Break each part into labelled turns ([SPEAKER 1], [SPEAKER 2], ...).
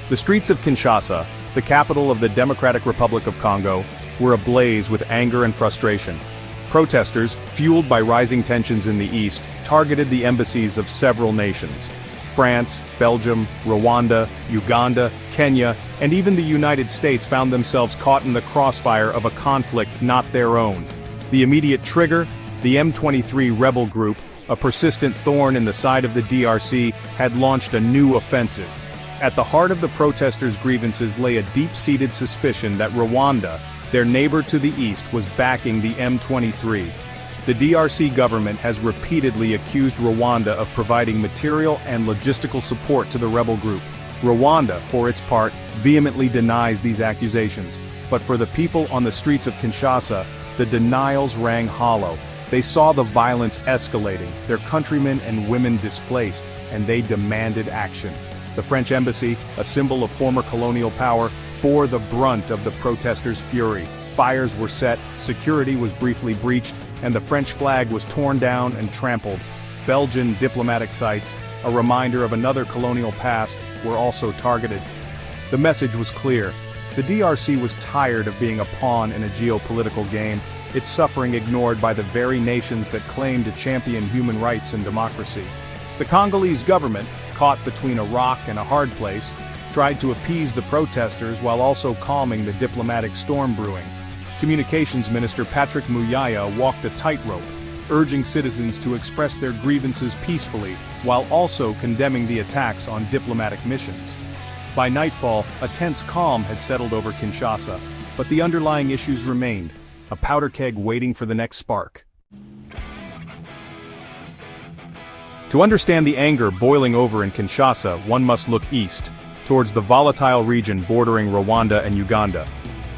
[SPEAKER 1] The streets of Kinshasa, the capital of the Democratic Republic of Congo, were ablaze with anger and frustration. Protesters, fueled by rising tensions in the east, targeted the embassies of several nations. France, Belgium, Rwanda, Uganda, Kenya, and even the United States found themselves caught in the crossfire of a conflict not their own. The immediate trigger? The M23 rebel group, a persistent thorn in the side of the DRC, had launched a new offensive. At the heart of the protesters' grievances lay a deep-seated suspicion that Rwanda, their neighbor to the east, was backing the M23. The DRC government has repeatedly accused Rwanda of providing material and logistical support to the rebel group. Rwanda, for its part, vehemently denies these accusations. But for the people on the streets of Kinshasa, the denials rang hollow. They saw the violence escalating, their countrymen and women displaced, and they demanded action. The French embassy, a symbol of former colonial power, bore the brunt of the protesters' fury. Fires were set, security was briefly breached, and the French flag was torn down and trampled. Belgian diplomatic sites, a reminder of another colonial past, were also targeted. The message was clear. The DRC was tired of being a pawn in a geopolitical game, its suffering ignored by the very nations that claim to champion human rights and democracy. The Congolese government, caught between a rock and a hard place, tried to appease the protesters while also calming the diplomatic storm brewing. Communications Minister Patrick Muyaya walked a tightrope, urging citizens to express their grievances peacefully, while also condemning the attacks on diplomatic missions. By nightfall, a tense calm had settled over Kinshasa, but the underlying issues remained, a powder keg waiting for the next spark. To understand the anger boiling over in Kinshasa, one must look east, towards the volatile region bordering Rwanda and Uganda.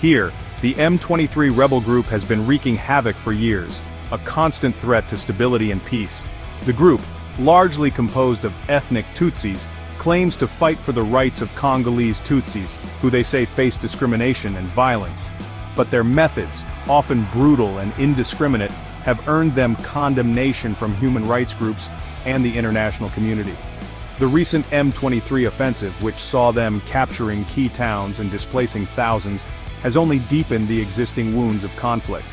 [SPEAKER 1] Here, the M23 rebel group has been wreaking havoc for years, a constant threat to stability and peace. The group, largely composed of ethnic Tutsis, claims to fight for the rights of Congolese Tutsis, who they say face discrimination and violence. But their methods, often brutal and indiscriminate, have earned them condemnation from human rights groups and the international community. The recent M23 offensive, which saw them capturing key towns and displacing thousands, has only deepened the existing wounds of conflict.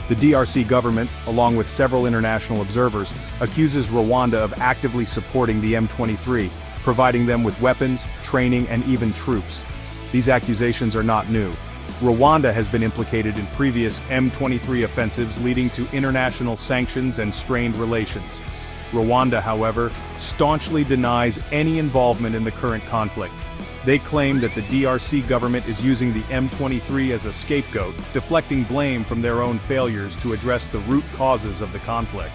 [SPEAKER 1] The DRC government, along with several international observers, accuses Rwanda of actively supporting the M23, providing them with weapons, training, and even troops. These accusations are not new. Rwanda has been implicated in previous M23 offensives leading to international sanctions and strained relations. Rwanda, however, staunchly denies any involvement in the current conflict. They claim that the DRC government is using the M23 as a scapegoat, deflecting blame from their own failures to address the root causes of the conflict.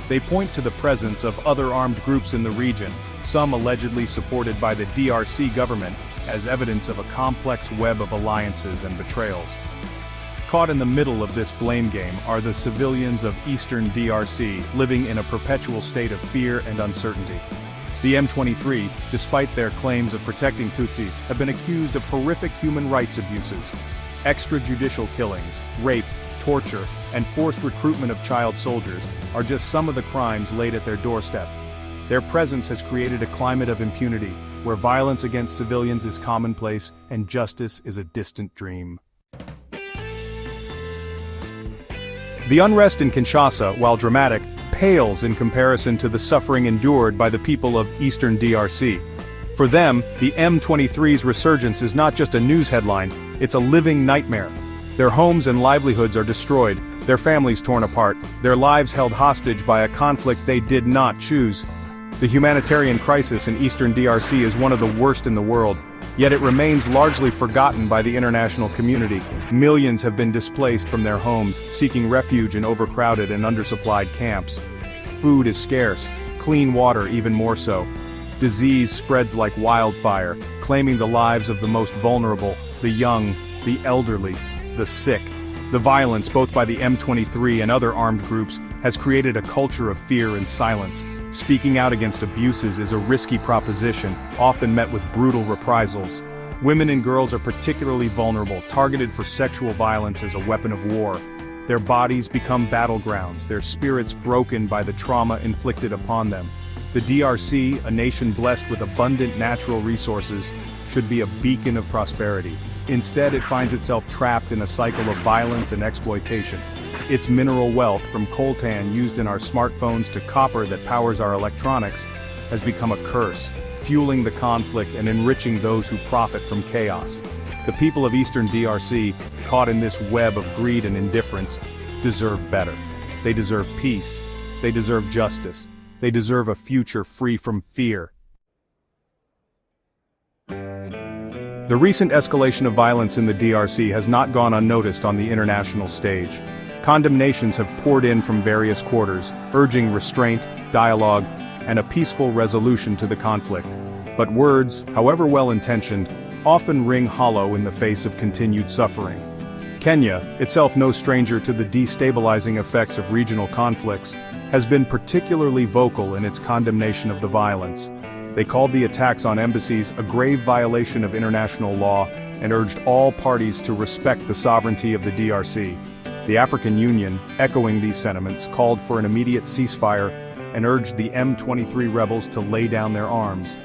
[SPEAKER 1] They point to the presence of other armed groups in the region, some allegedly supported by the DRC government, as evidence of a complex web of alliances and betrayals. Caught in the middle of this blame game are the civilians of eastern DRC, living in a perpetual state of fear and uncertainty. The M23, despite their claims of protecting Tutsis, have been accused of horrific human rights abuses. Extrajudicial killings, rape, torture, and forced recruitment of child soldiers are just some of the crimes laid at their doorstep. Their presence has created a climate of impunity, where violence against civilians is commonplace and justice is a distant dream. The unrest in Kinshasa, while dramatic, pales in comparison to the suffering endured by the people of eastern DRC. For them, the M23's resurgence is not just a news headline, it's a living nightmare. Their homes and livelihoods are destroyed, their families torn apart, their lives held hostage by a conflict they did not choose. The humanitarian crisis in eastern DRC is one of the worst in the world, yet it remains largely forgotten by the international community. Millions have been displaced from their homes, seeking refuge in overcrowded and undersupplied camps. Food is scarce, clean water even more so. Disease spreads like wildfire, claiming the lives of the most vulnerable, the young, the elderly, the sick. The violence, both by the M23 and other armed groups, has created a culture of fear and silence. Speaking out against abuses is a risky proposition, often met with brutal reprisals. Women and girls are particularly vulnerable, targeted for sexual violence as a weapon of war. Their bodies become battlegrounds, their spirits broken by the trauma inflicted upon them. The DRC, a nation blessed with abundant natural resources, should be a beacon of prosperity. Instead, it finds itself trapped in a cycle of violence and exploitation. Its mineral wealth, from coltan used in our smartphones to copper that powers our electronics, has become a curse, fueling the conflict and enriching those who profit from chaos. The people of Eastern DRC, caught in this web of greed and indifference, deserve better. They deserve peace. They deserve justice. They deserve a future free from fear. The recent escalation of violence in the DRC has not gone unnoticed on the international stage. Condemnations have poured in from various quarters, urging restraint, dialogue, and a peaceful resolution to the conflict. But words, however well-intentioned, often ring hollow in the face of continued suffering. Kenya, itself no stranger to the destabilizing effects of regional conflicts, has been particularly vocal in its condemnation of the violence. They called the attacks on embassies a grave violation of international law and urged all parties to respect the sovereignty of the DRC. The African Union, echoing these sentiments, called for an immediate ceasefire and urged the M23 rebels to lay down their arms.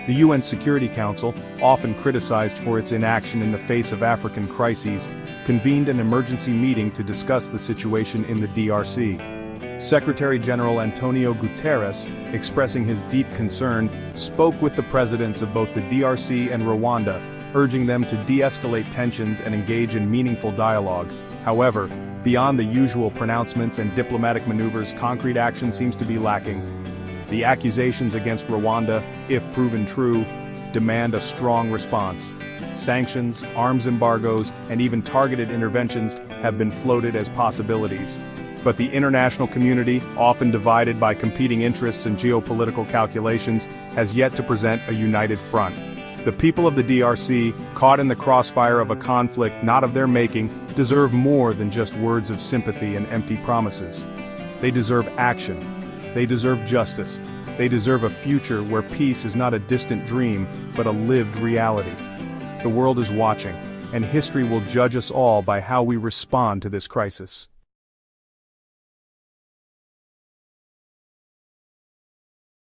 [SPEAKER 1] The UN Security Council, often criticized for its inaction in the face of African crises, convened an emergency meeting to discuss the situation in the DRC. Secretary-General Antonio Guterres, expressing his deep concern, spoke with the presidents of both the DRC and Rwanda, urging them to de-escalate tensions and engage in meaningful dialogue. However, beyond the usual pronouncements and diplomatic maneuvers, concrete action seems to be lacking. The accusations against Rwanda, if proven true, demand a strong response. Sanctions, arms embargoes, and even targeted interventions have been floated as possibilities. But the international community, often divided by competing interests and geopolitical calculations, has yet to present a united front. The people of the DRC, caught in the crossfire of a conflict not of their making, deserve more than just words of sympathy and empty promises. They deserve action. They deserve justice. They deserve a future where peace is not a distant dream, but a lived reality. The world is watching, and history will judge us all by how we respond to this crisis.